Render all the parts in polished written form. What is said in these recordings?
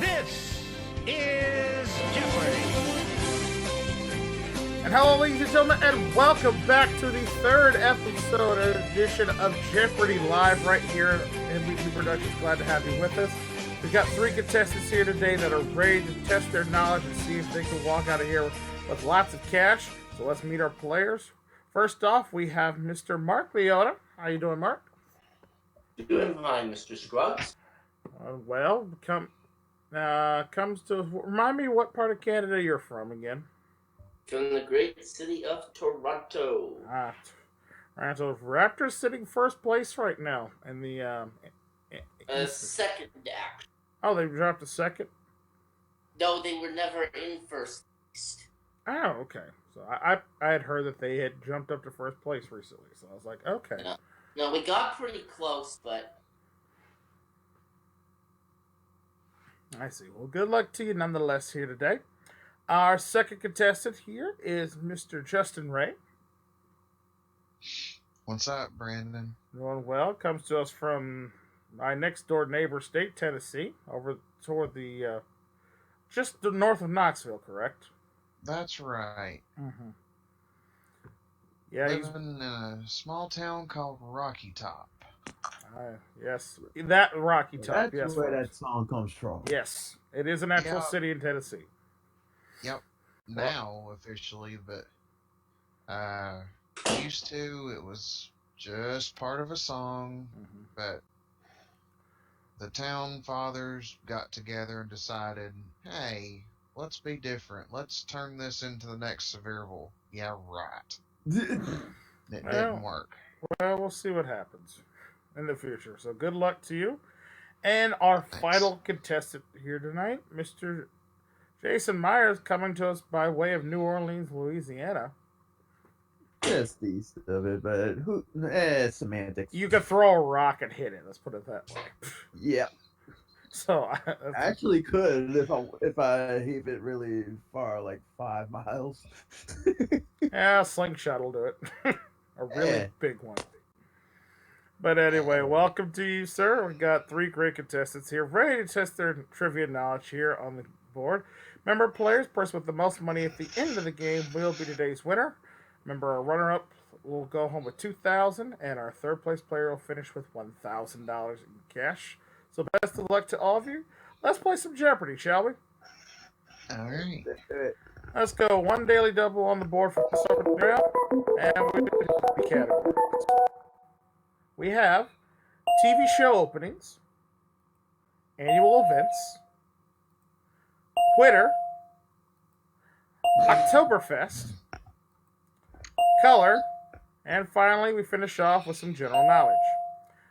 This is Jeopardy! And hello, ladies and gentlemen, and welcome back to the third episode edition of Jeopardy Live right here in MVG Productions. Glad to have you with us. We've got three contestants here today that are ready to test their knowledge and see if they can walk out of here with lots of cash. So let's meet our players. First off, we have Mr. Mark Leota. How you doing, Mark? Doing fine, Mr. Scruggs. Comes to remind me what part of Canada you're from again. From the great city of Toronto. Right, so Raptors sitting first place right now in the Second act. Oh, they dropped a second? No, they were never in first place. Oh, okay. So I had heard that they had jumped up to first place recently, so I was like, okay. No, we got pretty close, but I see. Well, good luck to you nonetheless here today. Our second contestant here is Mr. Justin Ray. What's up, Brandon? Doing well. Comes to us from my next door neighbor state, Tennessee, over toward the just the north of Knoxville, correct? That's right. Mm-hmm. Yeah, Living in a small town called Rocky Top. Yes, that Rocky Top. That's where that song comes from. Yes, it is an actual city in Tennessee. Yep. Now officially, but used to it was just part of a song. Mm-hmm. But the town fathers got together and decided, hey, let's be different. Let's turn this into the next Sevierville. Yeah, right. It didn't work. Well, we'll see what happens in the future. So good luck to you. And our final contestant here tonight, Mr. Jason Myers, coming to us by way of New Orleans, Louisiana. Just east of it, but semantics. You could throw a rock and hit it. Let's put it that way. Yeah. So I actually could if I heave it really far, like 5 miles. Yeah, slingshot will do it. A really big one. But anyway, welcome to you, sir. We've got three great contestants here, ready to test their trivia knowledge here on the board. Remember, players, person with the most money at the end of the game will be today's winner. Remember, our runner-up will go home with $2,000, and our third-place player will finish with $1,000 in cash. So best of luck to all of you. Let's play some Jeopardy, shall we? All right. Let's go. One daily double on the board for this opening round, and we do the categories. We have TV show openings, annual events, Twitter, Oktoberfest, color, and finally we finish off with some general knowledge.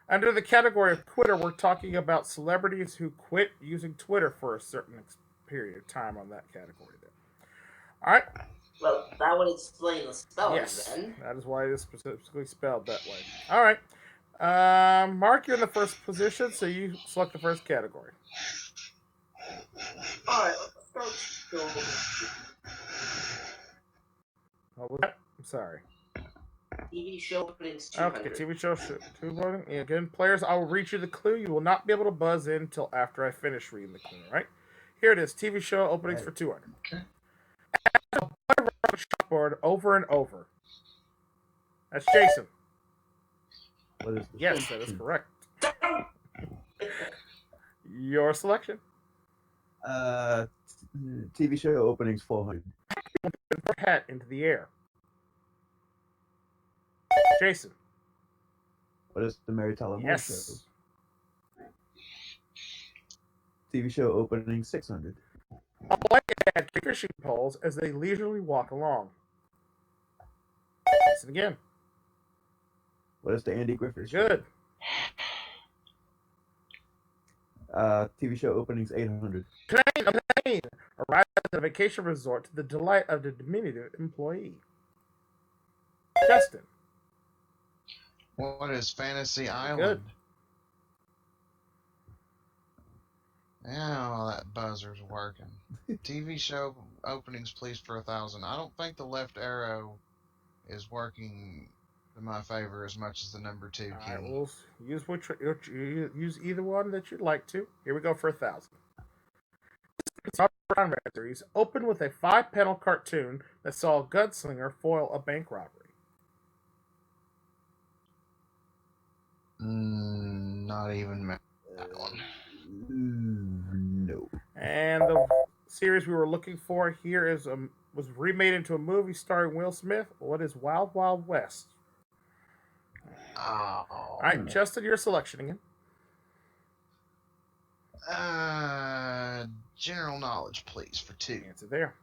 Under the category of Twitter, we're talking about celebrities who quit using Twitter for a certain period of time on that category there. All right. Well, that would explain the spelling Yes, then. that is why it is specifically spelled that way. All right. Mark, you're in the first position, so you select the first category. All right, let's start. What was that? I'm sorry. TV show openings 200. Okay, TV show 200. Again, players, I will read you the clue. You will not be able to buzz in until after I finish reading the clue, right? Here it is. TV show openings for 200. Okay. Chalkboard over and over. That's Jason. What is the Yes, that is correct. Your selection. TV show openings 400. Put your hat into the air. Jason. What is the Mary Tyler Moore show? Yes. TV show opening 600. A light at fishing poles as they leisurely walk along. Listen again. What is the Andy Griffith show? Good. TV show openings 800. A plane arrives at a vacation resort to the delight of the diminutive employee. Justin. What is Fantasy Island? Good. Now that buzzer's working. TV show openings, please, for 1,000. I don't think the left arrow is working in my favor as much as the number 2 key. All right, we'll use either one that you'd like to. Here we go for 1,000. Brown series opened with a 5-panel cartoon that saw a gunslinger foil a bank robbery? Not even that one. No. And the series we were looking for here was remade into a movie starring Will Smith. What is Wild Wild West? Oh. All right, Justin, your selection again. General knowledge, please, for 2. Answer there.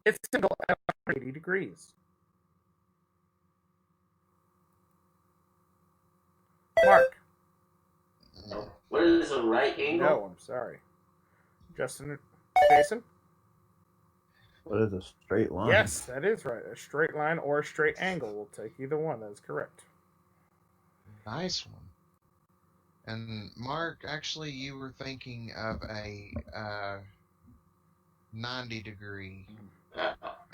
It's single at 180 degrees. Mark. What is a right angle? No, I'm sorry. Justin, Jason? What is a straight line? Yes, that is right. A straight line or a straight angle. We'll take either one. That is correct. Nice one. And Mark, actually, you were thinking of a 90-degree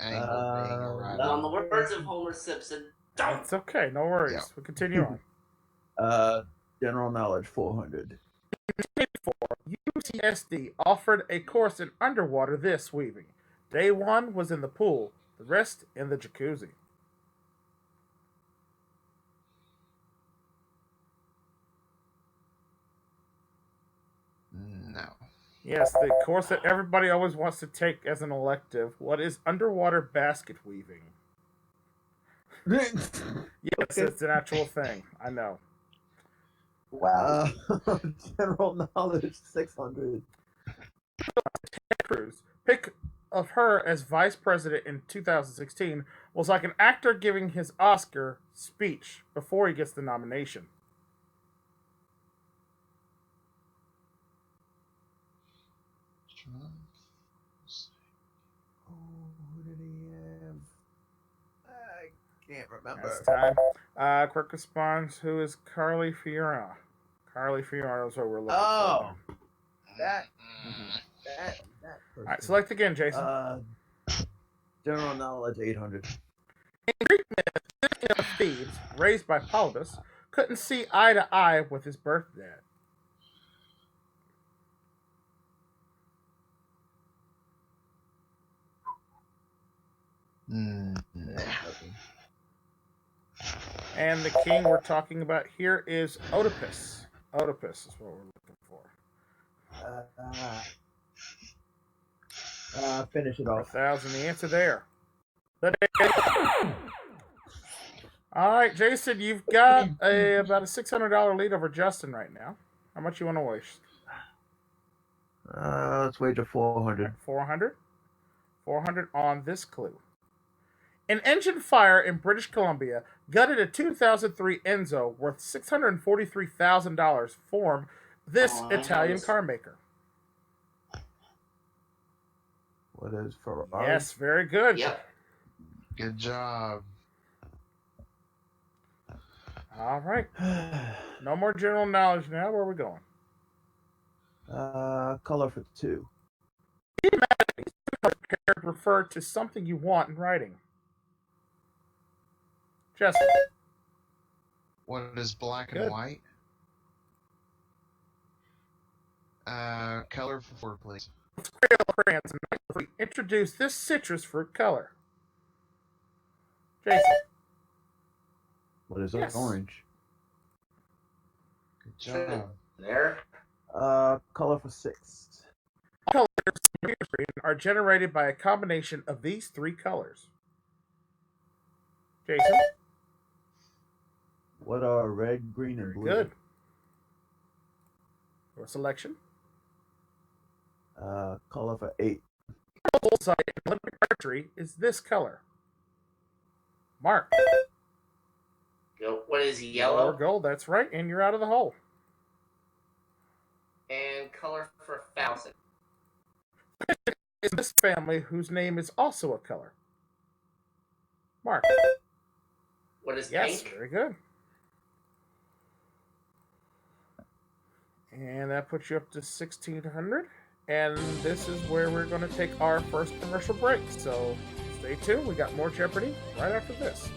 angle being a right On angle. the words of Homer Simpson, don't. It's okay. No worries. Yeah. We'll continue on. General knowledge 400. UCSD offered a course in underwater this weaving. Day 1 was in the pool, the rest in the jacuzzi. No. Yes, the course that everybody always wants to take as an elective. What is underwater basket weaving? Yes, it's an actual thing. I know. Wow. General knowledge 600. Cruz. Pick of her as vice president in 2016 was like an actor giving his Oscar speech before he gets the nomination. Oh, who did he have? I can't remember. That's time. Quick response. Who is Carly Fiorina? Carly Fiorina is what we're looking Oh, for. that All person. right, select again, Jason. General knowledge 800. In Greek myth, of Thebes, raised by Polybus, couldn't see eye to eye with his birth dad. And the king we're talking about here is Oedipus. Oedipus is what we're looking for. Finish it off. 4,000. The answer there. All right, Jason, you've got about a $600 lead over Justin right now. How much you want to waste? Let's wager 400. 400. 400 on this clue. An engine fire in British Columbia gutted a 2003 Enzo worth $643,000 from this Italian car maker. What is Ferrari? Yes, very good. Yep. Good job. All right. No more general knowledge now. Where are we going? Color for 2. Refer to something you want in writing. Justin. What is black Good. and white? Color for 4, please. Crayons and introduce this citrus fruit color. Jason. What is Yes. orange? Good job. There. Color for 6. Colors in your screen are generated by a combination of these 3 colors. Jason. What are red, green, and blue? Good. Your selection. Color for 8. Bullseye in Olympic archery is this color. Mark. What is Or yellow? gold, that's right, and you're out of the hole. And color for 1,000. Is this family whose name is also a color. Mark. What is Yes, pink? very good. And that puts you up to 1,600. And this is where we're going to take our first commercial break. So stay tuned. We got more Jeopardy right after this.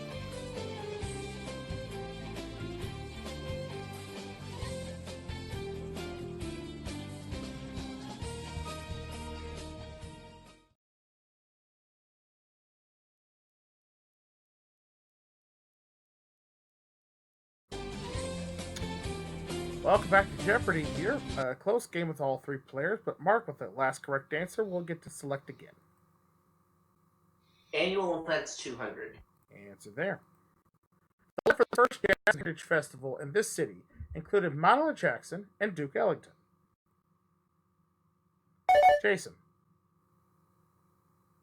Welcome back to Jeopardy here. A close game with all three players, but Mark, with the last correct answer, will get to select again. Annual events 200. Answer there. The for the first Jazz Heritage Festival in this city included Madeline Jackson and Duke Ellington. Jason.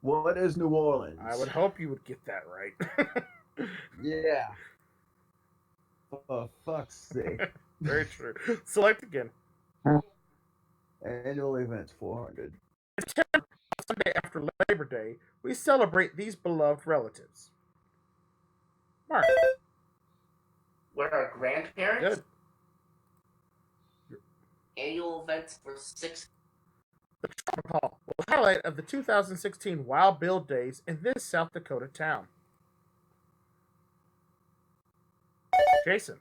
What is New Orleans? I would hope you would get that right. Yeah. For fuck's sake. Very true. Select again. Annual events 400. Sunday after Labor Day, we celebrate these beloved relatives. Mark. What are grandparents? Good. Annual events for 6. The Trump Hall was the highlight of the 2016 Wild Bill Days in this South Dakota town. Jason.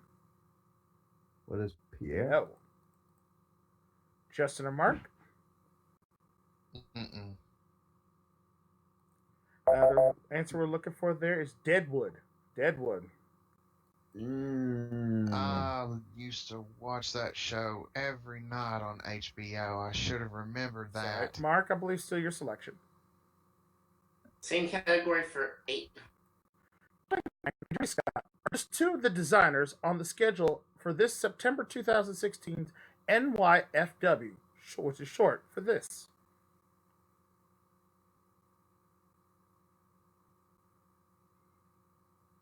What is Pierre? No. Justin or Mark? Mm-mm. The answer we're looking for there is Deadwood. Deadwood. I used to watch that show every night on HBO. I should have remembered that. Sorry. Mark, I believe still your selection. Same category for 8. Scott are just two of the designers on the schedule for this September 2016 NYFW, which is short for this.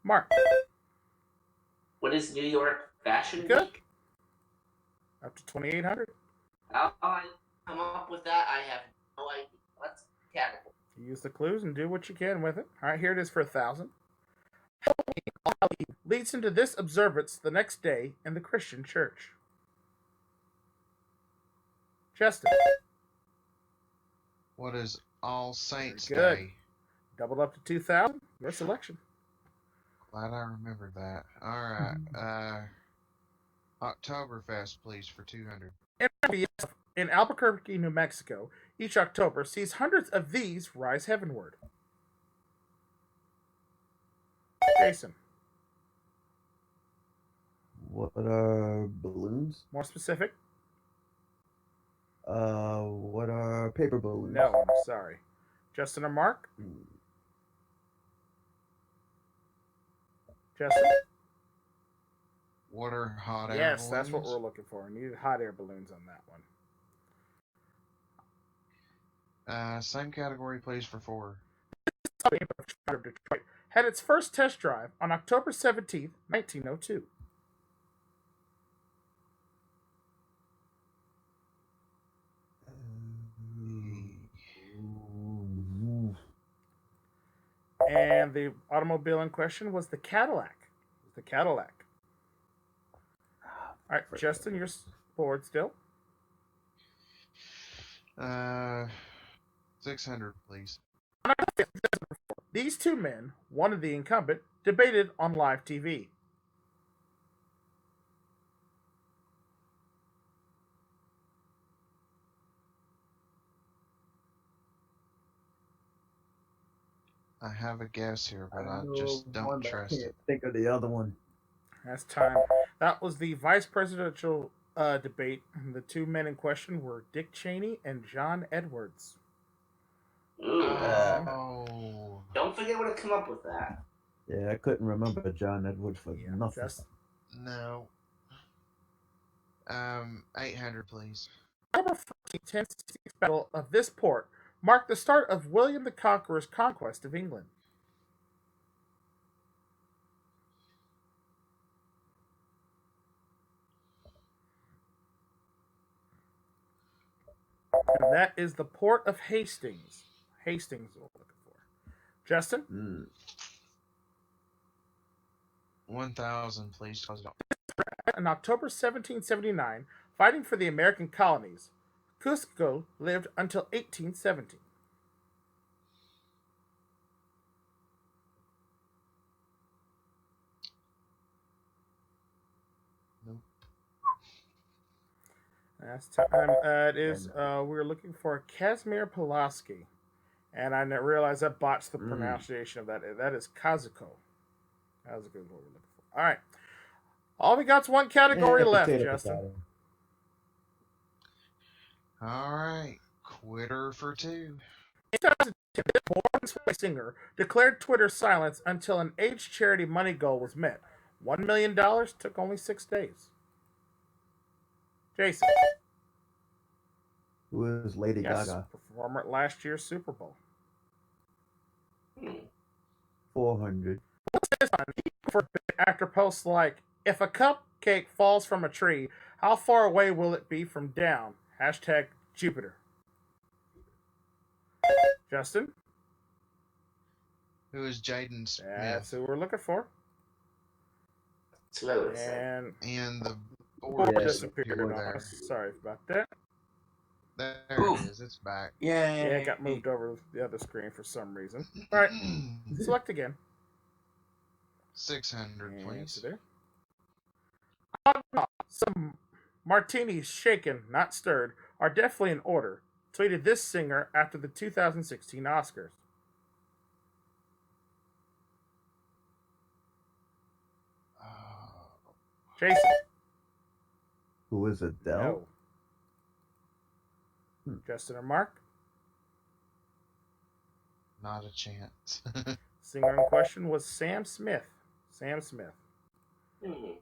Mark. What is New York Fashion Good. Week? Up to 2,800. How I come up with that, I have no idea. Let's category. Use the clues and do what you can with it. All right, here it is for 1,000. Halloween leads into this observance the next day in the Christian church. Justin. What is All Saints Good. Day? Doubled up to 2,000. Your selection. Glad I remembered that. All right. Oktoberfest, please, for 200. In Albuquerque, New Mexico, each October sees hundreds of these rise heavenward. Jason. What are balloons? More specific? What are paper balloons? No, sorry. Justin or Mark? Justin? What are hot air Yes, balloons? that's what we're looking for. We needed hot air balloons on that one. Same category, please, for 4. Detroit had its first test drive on October 17th, 1902. And the automobile in question was the Cadillac. The Cadillac. All right, Justin, you're bored still. 600, please. These two men, one of the incumbent, debated on live TV. I have a guess here, but I just don't trust it. Think of the other one. That's time. That was the vice presidential debate. The two men in question were Dick Cheney and John Edwards. Ooh. Oh. Don't forget what to come up with that. Yeah, I couldn't remember John Edwards for nothing. No. 800, please. October 14th, 1066 Battle of this port marked the start of William the Conqueror's conquest of England. And that is the port of Hastings. Hastings is what we're looking for. Justin? 1,000, please. In October 1779, fighting for the American colonies, Cusco lived until 1817. Nope. That's time. It is. We're looking for Casimir Pulaski, and I realized I botched the pronunciation of that. That is Kazuko. That was a good what we're looking for. All right. All we got's one category left, potato, Justin. potato. All right. Quitter for 2. In 2010, this born singer declared Twitter silence until an AIDS charity money goal was met. $1 million took only 6 days. Jason. Who is Lady Yes, Gaga? performer at last year's Super Bowl. 400. This one, for actor posts like, if a cupcake falls from a tree, how far away will it be from down? Hashtag Jupiter. Justin? Who is Jaden Smith? That's who we're looking for. That's what I would have said. And the Board board disappeared disappeared on there. us. Sorry about that. There Oof. it is. It's back. Yeah, it got moved over to the other screen for some reason. All right, select again. 600, And please. to there. Some martinis shaken, not stirred, are definitely in order, tweeted this singer after the 2016 Oscars. Jason. Who is Adele? No. Justin or Mark? Not a chance. Singer in question was Sam Smith. Sam Smith.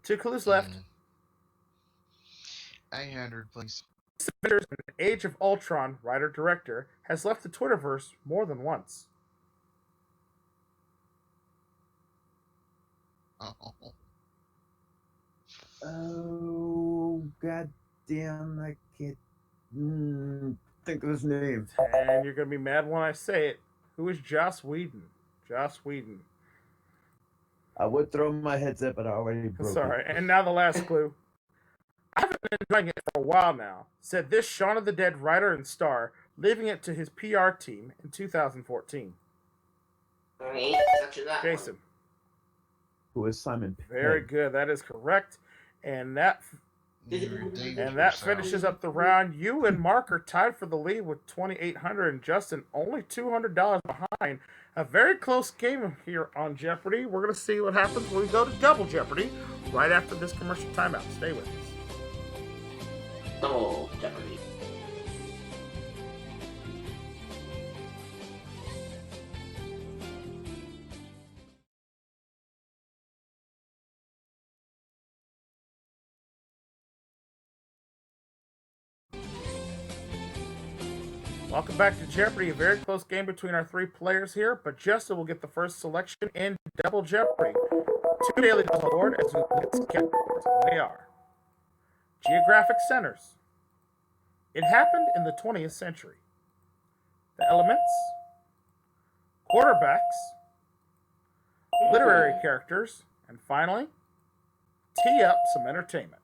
2 clues left. 800, please. Avengers and Age of Ultron writer-director has left the Twitterverse more than once. Oh. Oh, goddamn! I can't think of his name. And you're going to be mad when I say it. Who is Joss Whedon? Joss Whedon. I would throw my headset, but I already broke Sorry. it. And now the last clue. I haven't been enjoying it for a while now, said this Shaun of the Dead writer and star, leaving it to his PR team in 2014. I ain't touching that Jason. Who is Simon Pegg? Very good. That is correct. And that You redeemed And that yourself. finishes up the round. You and Mark are tied for the lead with $2,800, and Justin only $200 behind. A very close game here on Jeopardy. We're going to see what happens when we go to Double Jeopardy right after this commercial timeout. Stay with us. Double Jeopardy. Welcome back to Jeopardy. A very close game between our 3 players here, but Justin will get the first selection in Double Jeopardy. 2 daily on the board as we get categories. They are geographic centers. It happened in the 20th century. The elements, quarterbacks, literary characters, and finally, tee up some entertainment.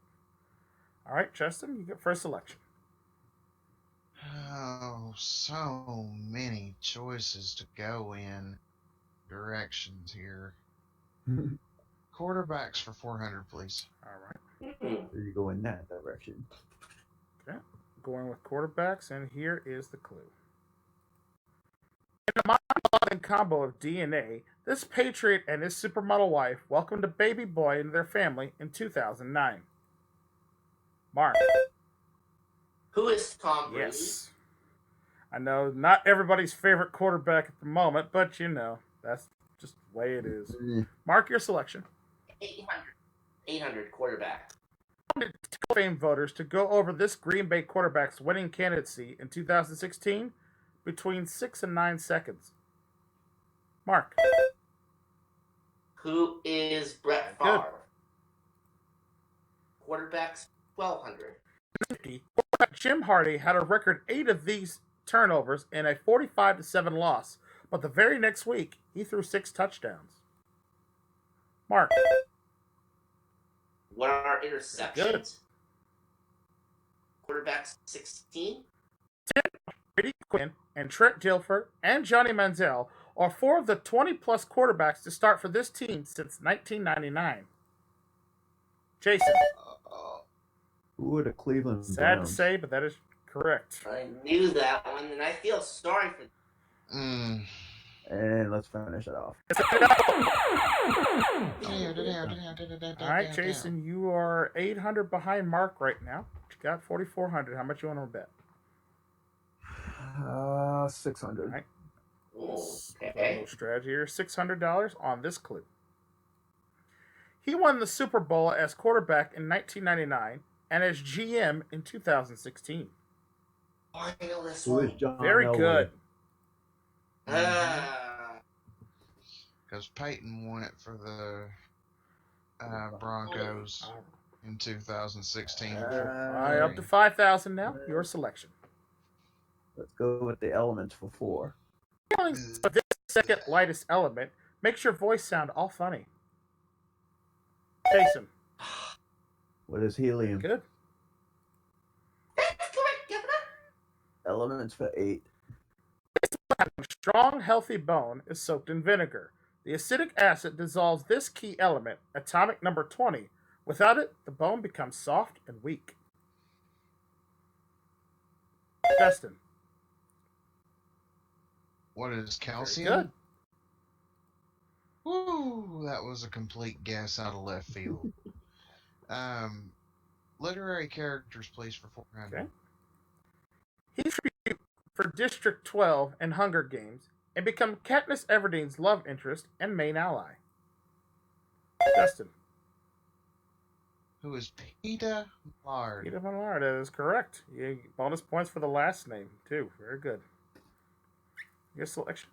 All right, Justin, you get first selection. Oh, so many choices to go in directions here. Quarterbacks for 400, please. All right. So you go in that direction. Okay. Going with quarterbacks, and here is the clue. In a mind-boggling combo of DNA, this patriot and his supermodel wife welcomed a baby boy into their family in 2009. Mark. Who is Tom Brady? Yes. I know not everybody's favorite quarterback at the moment, but you know, that's just the way it is. Mark your selection. 800 quarterback. Fame voters to go over this Green Bay quarterback's winning candidacy in 2016 between 6 and 9 seconds. Mark. Who is Brett Good. Favre? Quarterbacks 1200. Quarterback Jim Hardy had a record 8 of these turnovers in a 45-7 loss, but the very next week he threw 6 touchdowns. Mark. What are interceptions? Good. Quarterbacks 16. Brady Quinn and Trent Dilfer and Johnny Manziel are 4 of the 20-plus quarterbacks to start for this team since 1999. Jason. Who are the Cleveland Sad Browns? to say, but that is correct. I knew that one, and I feel sorry for Mm. And let's finish it off. All right, Jason, you are 800 behind Mark right now. You got 4,400. How much you want to bet? $600. All right. Ooh, A okay. little strategy here. $600 on this clue. He won the Super Bowl as quarterback in 1999 and as GM in 2016. Oh, I know this Who is one. John Very Elway? good. Because Peyton won it for the Broncos in 2016. All right, up to 5,000 now. Your selection. Let's go with the elements for 4. So this second lightest element makes your voice sound all funny. Jason. What is helium? Good. That's correct, Governor. Elements for 8. A strong, healthy bone is soaked in vinegar. The acidic acid dissolves this key element, atomic number 20. Without it, the bone becomes soft and weak. Justin. What is Very calcium? good. Woo! That was a complete guess out of left field. Literary characters, please, for 400. Okay. He tribute for District 12 and Hunger Games and become Katniss Everdeen's love interest and main ally. Justin. Who is Peter Millard? Peter Millard, that is correct. You get bonus points for the last name, too. Very good. Your selection.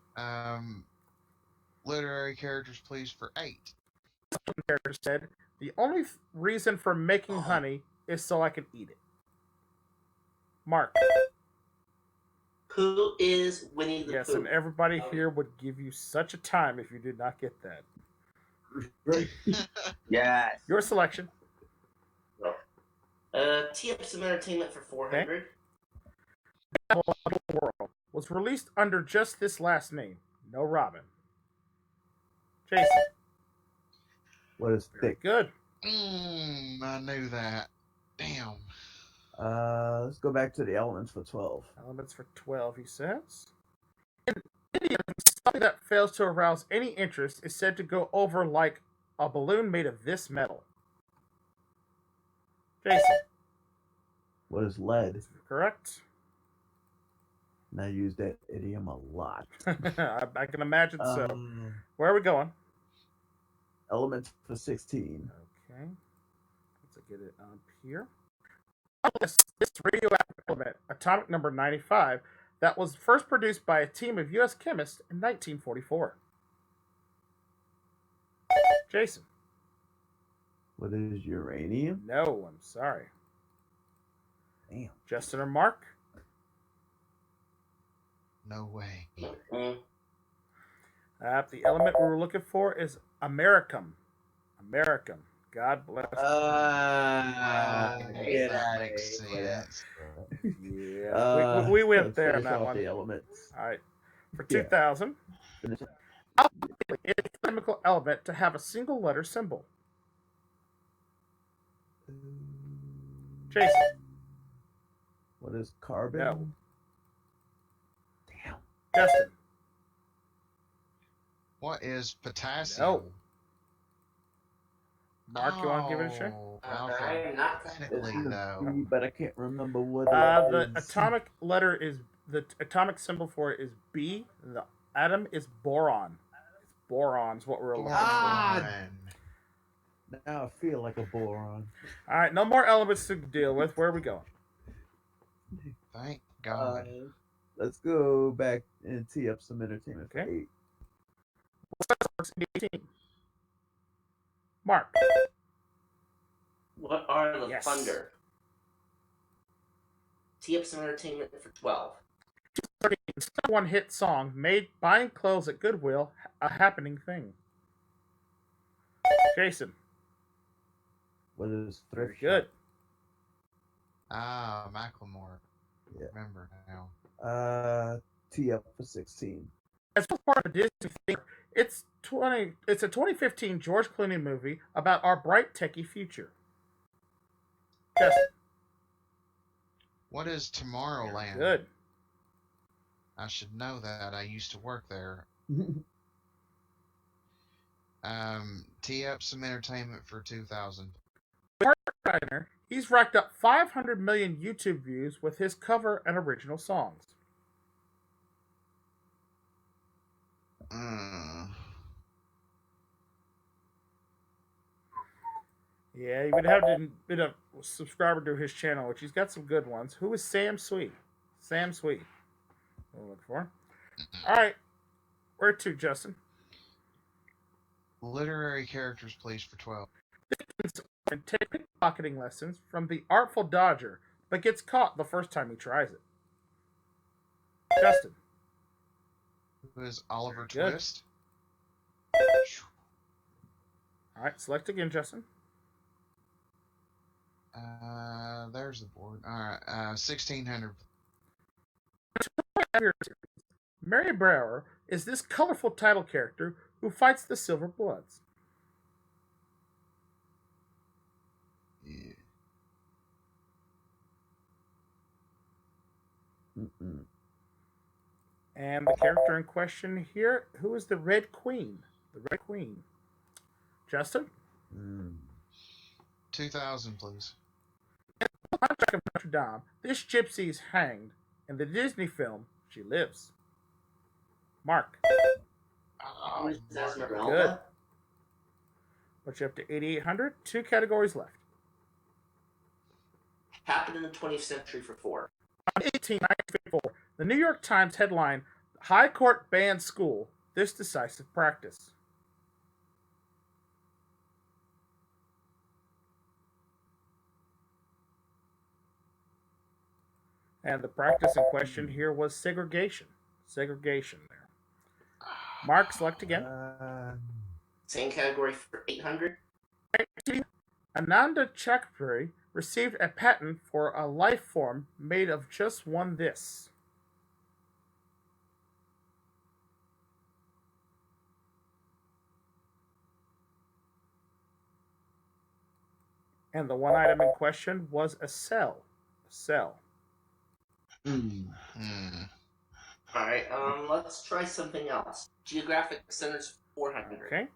Literary characters, please, for 8. Character said, the only reason for making honey is so I can eat it. Mark. Who is Winnie the Yes, Pooh? and everybody here would give you such a time if you did not get that. Yes. Your selection. Tee up some entertainment for 400. World was released under just this last name. No Robin. Jason. What is Very thick? good. I knew that. Damn. Let's go back to the elements for 12. Elements for 12, he says. In Indian, something that fails to arouse any interest is said to go over like a balloon made of this metal. Jason. What is lead? Correct. And I use that idiom a lot. I can imagine so. Um, Where are we going? Elements for 16. Okay. Let's get it up here. This radioactive element, atomic number 95, that was first produced by a team of U.S. chemists in 1944. Jason. What is uranium? No, I'm sorry. Damn. Justin or Mark? No way. The element we were looking for is americum. Americum. God bless. That makes sense. Yeah, we went let's there on finish that off one. the elements. All right. For Yeah. 2,000, Finish it's a chemical element to have a single letter symbol. Jason. What is carbon? No. Damn. Justin. What is potassium? No. Mark, you want to give it a try? I'm not Definitely It's no. B, but I can't remember what The it is. atomic letter is the atomic symbol for it is B. The atom is boron. It's boron's what we're looking for. Boron. Now I feel like a boron. All right, no more elements to deal with. Where are we going? Thank God. Let's go back and tee up some entertainment for Okay. 8. Works in 18. Mark. What are the Yes. Thunder? Tee up some entertainment for 12. One hit song made buying clothes at Goodwill a happening thing. Jason. What is Very thrift? good. Macklemore. Yeah. Remember now. Shop? Tee up for 16. As part of a Disney thing, it's a 2015 George Clooney movie about our bright techie future. Justin. What is Tomorrowland? Good. I should know that. I used to work there. Tee up some entertainment for 2,000. He's racked up 500 million YouTube views with his cover and original songs. Yeah, you would have to be a subscriber to his channel, which he's got some good ones. Who is Sam Sweet? Sam Sweet. We'll look for. All right. Where to, Justin? Literary characters, please, for 12. And take pickpocketing lessons from the Artful Dodger, but gets caught the first time he tries it. Justin. Who is Oliver Good. Twist? All right, select again, Justin. There's the board. All right, 1600. Mary Brower is this colorful title character who fights the Silver Bloods. Yeah. And the character in question here, who is the Red Queen? The Red Queen. Justin? 2000, please. Hunchback of Notre Dame, this gypsy is hanged. In the Disney film, she lives. Mark. Who is Good. Esmeralda? Put you up to 8,800. 2 categories left. Happened in the 20th century for 4. On 1954, the New York Times headline, High Court bans school, this decisive practice. And the practice in question here was segregation. Segregation there. Mark, select again. Same category for 800. Ananda Chakrabarti received a patent for a life form made of just one this. And the one item in question was a cell. A cell. Alright, let's try something else. Geographic centers 400. Okay.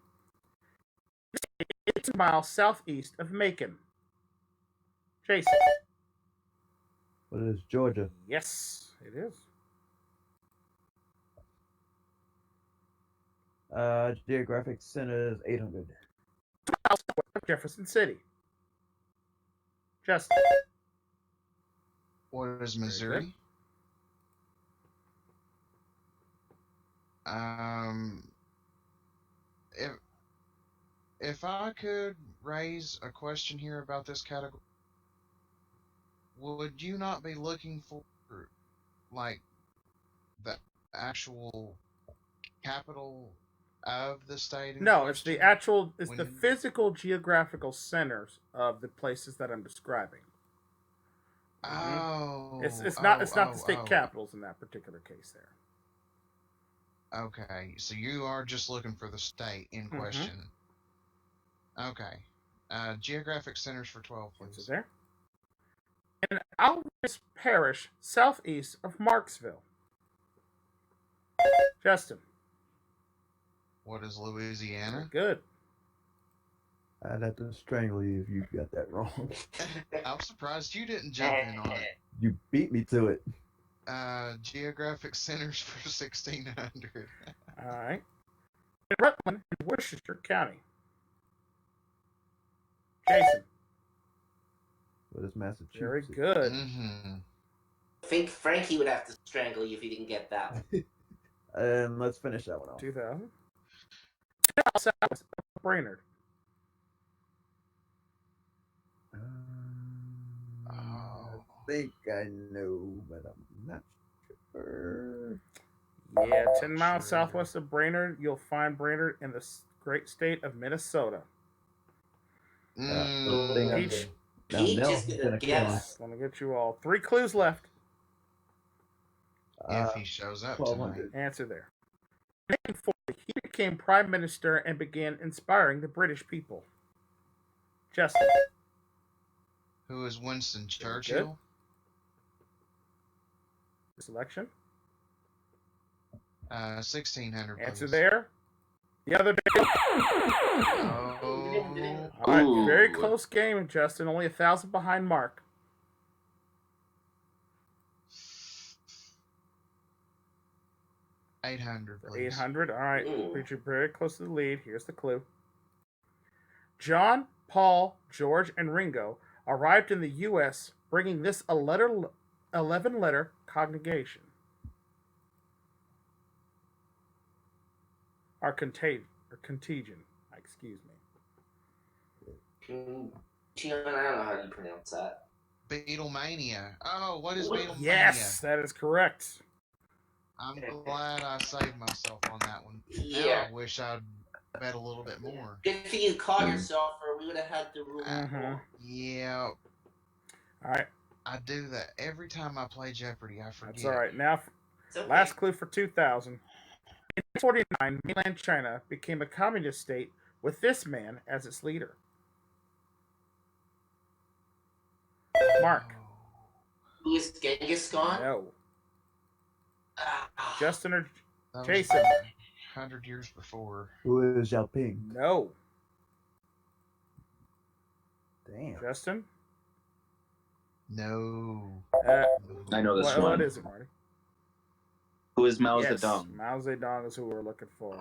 It's a mile southeast of Macon. Jason. What is Georgia? Yes, it is. Geographic center is 800. Jefferson City. Justin. What is Missouri? If I could raise a question here about this category, would you not be looking for, like, the actual capital of the state? No, it's the actual, it's the When- physical geographical centers of the places that I'm describing. Oh, It's not the state capitals in that particular case there. Okay, so you are just looking for the state in question. Okay. Geographic centers for 12, Is please. there? In Alvis Parish, southeast of Marksville. Justin. What is Louisiana? Good. I'd have to strangle you if you got that wrong. I'm surprised you didn't jump in on it. You beat me to it. Geographic centers for 1600. All right. In Rutland and Worcester County. Jason. What is Massachusetts? Very good. I think Frankie would have to strangle you if you didn't get that one. And let's finish that one off. 2000. Southwest of Brainerd. I think I know, but I'm not sure. Yeah, 10 miles southwest of Brainerd. You'll find Brainerd in the great state of Minnesota. Peach. Peach Nell is gonna gonna kill guess. Let me get you all 3 clues left. If he shows up tonight. 1200. Answer there. In 1940, he became prime minister and began inspiring the British people. Justin. Who is Winston Churchill? Selection. 1600. Answer please. there. The other day. Oh. All right, very close game, Justin. Only 1,000 behind Mark. 800, please. 800. All right. Ooh. Preacher very close to the lead. Here's the clue. John, Paul, George, and Ringo arrived in the U.S. bringing this 11-letter congregation. Or contagion. Excuse me. Gian, I don't know how you pronounce that. Beatlemania. Oh, what is Beatlemania? Yes, that is correct. I'm glad I saved myself on that one. Yeah. Now I wish I'd bet a little bit more. Good thing you caught yourself, or we would have had the rule. Yeah. All right. I do that every time I play Jeopardy. I forget. That's all right. Now, Okay. last clue for 2000. In 1949, mainland China became a communist state with this man as its leader. Mark. Who is Genghis Khan? No. Ah. Justin or That was Jason. 100 years before. Who is Xiaoping? No. Damn. Justin? No. I know this one. What is it, Marty? Who is Mao Yes, Zedong? Mao Zedong is who we're looking for.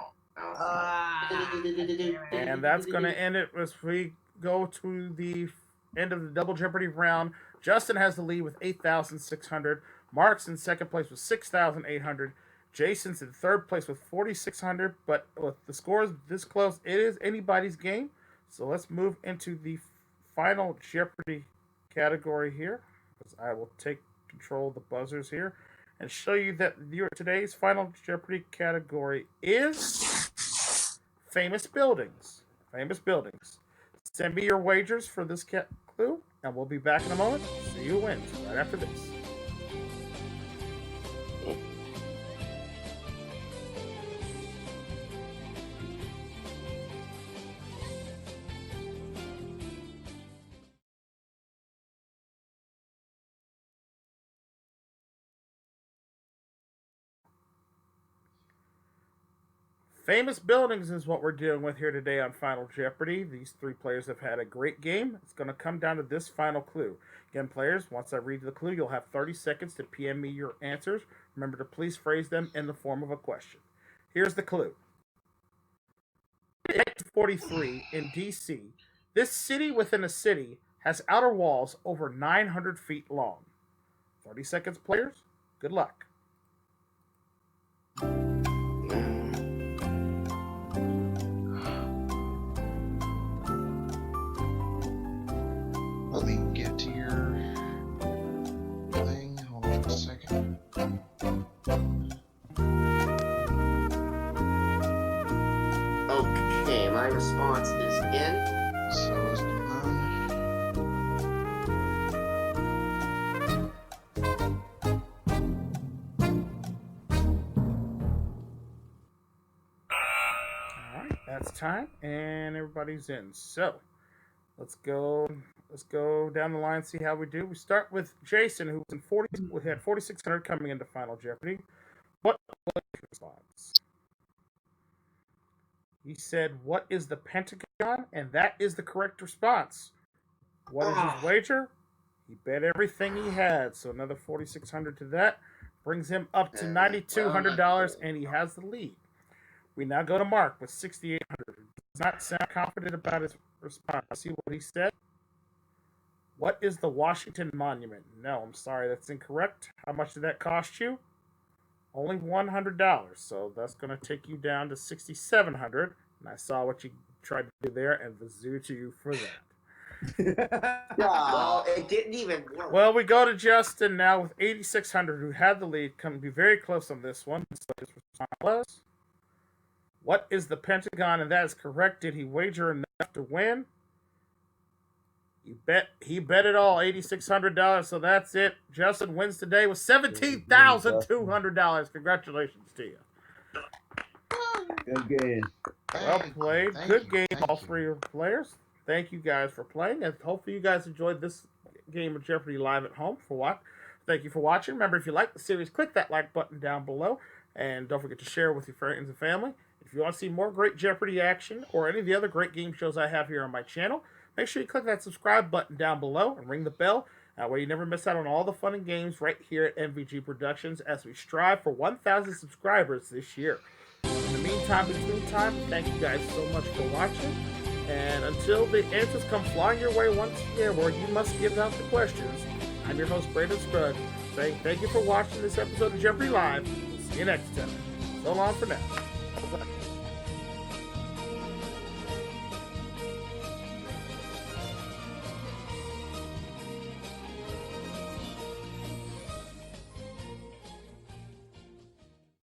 And And that's going to end it as we go to the end of the Double Jeopardy round. Justin has the lead with 8,600. Mark's in second place with 6,800. Jason's in third place with 4,600. But with the scores this close, it is anybody's game. So let's move into the final Jeopardy category here. I will take control of the buzzers here and show you that today's final Jeopardy category is famous buildings. Famous buildings. Send me your wagers for this clue, and we'll be back in a moment. See who wins right after this. Famous buildings is what we're dealing with here today on Final Jeopardy. These three players have had a great game. It's going to come down to this final clue. Again, players, once I read the clue, you'll have 30 seconds to PM me your answers. Remember to please phrase them in the form of a question. Here's the clue. In 1943 in D.C., this city within a city has outer walls over 900 feet long. 30 seconds, players. Good luck. Let me get to your thing. Hold on a second. Okay, my response is in. So is mine. Alright, that's time, and everybody's in. So, let's go down the line, see how we do. We start with Jason, who had 4,600 coming into Final Jeopardy. What was his response? He said, "What is the Pentagon?" And that is the correct response. What is his wager? He bet everything he had, so another 4,600 to that brings him up to $9,200, and he has the lead. We now go to Mark with 6,800. Does not sound confident about his response. See what he said? What is the Washington Monument? No, I'm sorry, that's incorrect. How much did that cost you? Only $100. So that's going to take you down to 6,700. And I saw what you tried to do there, and the zoo to you for that. Well, it didn't even work. Well, we go to Justin now with 8,600, who had the lead. Come be very close on this one. So his response was, what is the Pentagon? And that is correct. Did he wager enough to win? He bet it all, $8,600. So that's it. Justin wins today with $17,200. Congratulations to you. Good game. Well played. Thank Good you, game, thank all you. three of players. Thank you guys for playing, and hopefully you guys enjoyed this game of Jeopardy live at home. Thank you for watching. Remember, if you like the series, click that like button down below, and don't forget to share with your friends and family. If you want to see more great Jeopardy action or any of the other great game shows I have here on my channel, make sure you click that subscribe button down below and ring the bell. That way you never miss out on all the fun and games right here at MVG Productions as we strive for 1,000 subscribers this year. In the meantime, between time, thank you guys so much for watching. And until the answers come flying your way once again where you must give out the questions, I'm your host, Brandon Scruggs, saying thank you for watching this episode of Jeopardy Live. See you next time. So long for now. Bye-bye.